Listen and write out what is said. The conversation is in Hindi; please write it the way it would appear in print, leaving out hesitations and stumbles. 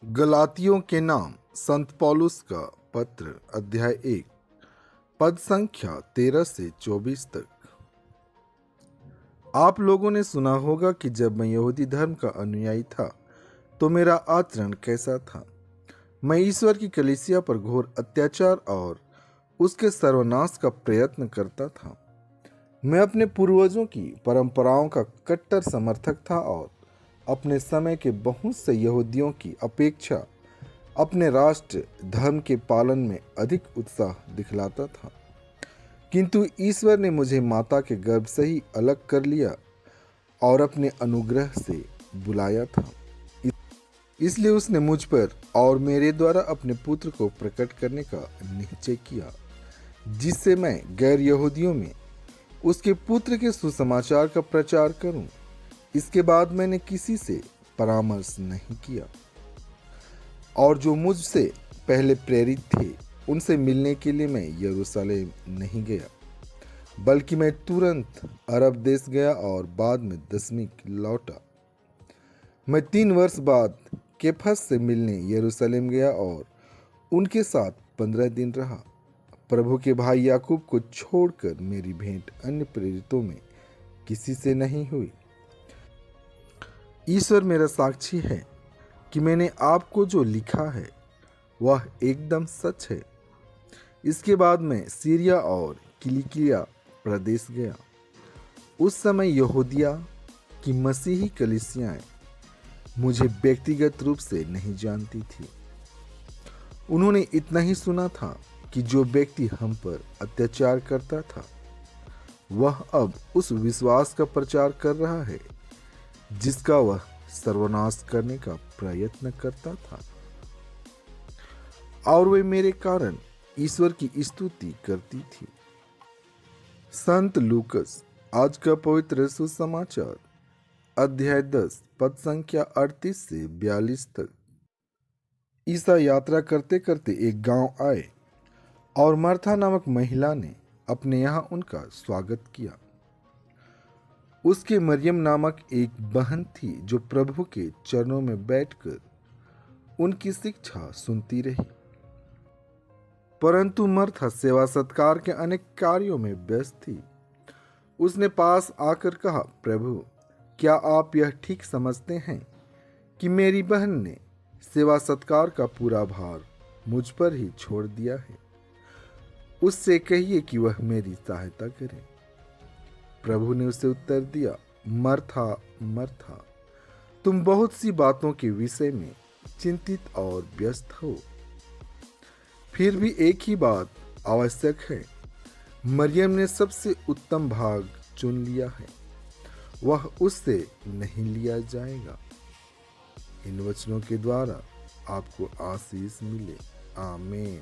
गलातियों के नाम संत पौलुस का पत्र अध्याय 1 पद संख्या 13 से 24 तक। आप लोगों ने सुना होगा कि जब मैं यहूदी धर्म का अनुयायी था तो मेरा आचरण कैसा था। मैं ईश्वर की कलीसिया पर घोर अत्याचार और उसके सर्वनाश का प्रयत्न करता था। मैं अपने पूर्वजों की परंपराओं का कट्टर समर्थक था और अपने समय के बहुत से यहूदियों की अपेक्षा अपने राष्ट्र धर्म के पालन में अधिक उत्साह दिखलाता था। किंतु ईश्वर ने मुझे माता के गर्भ से ही अलग कर लिया और अपने अनुग्रह से बुलाया था। इसलिए उसने मुझ पर और मेरे द्वारा अपने पुत्र को प्रकट करने का निश्चय किया, जिससे मैं गैर यहूदियों में उसके पुत्र के सुसमाचार का प्रचार करूं। इसके बाद मैंने किसी से परामर्श नहीं किया और जो मुझसे पहले प्रेरित थे उनसे मिलने के लिए मैं यरूशलेम नहीं गया, बल्कि मैं तुरंत अरब देश गया और बाद में दमिश्क लौटा। मैं 3 वर्ष बाद केफस से मिलने यरूशलेम गया और उनके साथ 15 दिन रहा। प्रभु के भाई याकूब को छोड़कर मेरी भेंट अन्य प्रेरितों में किसी से नहीं हुई। ईश्वर मेरा साक्षी है कि मैंने आपको जो लिखा है वह एकदम सच है। इसके बाद मैं सीरिया और किलिकिया प्रदेश गया। उस समय यहूदिया की मसीही कलीसियाएं मुझे व्यक्तिगत रूप से नहीं जानती थी। उन्होंने इतना ही सुना था कि जो व्यक्ति हम पर अत्याचार करता था वह अब उस विश्वास का प्रचार कर रहा है जिसका वह सर्वनाश करने का प्रयत्न करता था, और वे मेरे कारण ईश्वर की स्तुति करती थी। संत लूकस आज का पवित्र सुसमाचार अध्याय 10 पद संख्या 38 से 42 तक। ईसा यात्रा करते करते एक गांव आए और मार्था नामक महिला ने अपने यहाँ उनका स्वागत किया। उसके मरियम नामक एक बहन थी जो प्रभु के चरणों में बैठकर उनकी शिक्षा सुनती रही। परंतु मार्था सेवा सत्कार के अनेक कार्यों में व्यस्त थी। उसने पास आकर कहा, प्रभु, क्या आप यह ठीक समझते हैं कि मेरी बहन ने सेवा सत्कार का पूरा भार मुझ पर ही छोड़ दिया है? उससे कहिए कि वह मेरी सहायता करे। प्रभु ने उसे उत्तर दिया, मार्था मार्था, तुम बहुत सी बातों के विषय में चिंतित और व्यस्त हो, फिर भी एक ही बात आवश्यक है। मरियम ने सबसे उत्तम भाग चुन लिया है, वह उससे नहीं लिया जाएगा। इन वचनों के द्वारा आपको आशीष मिले। आमीन।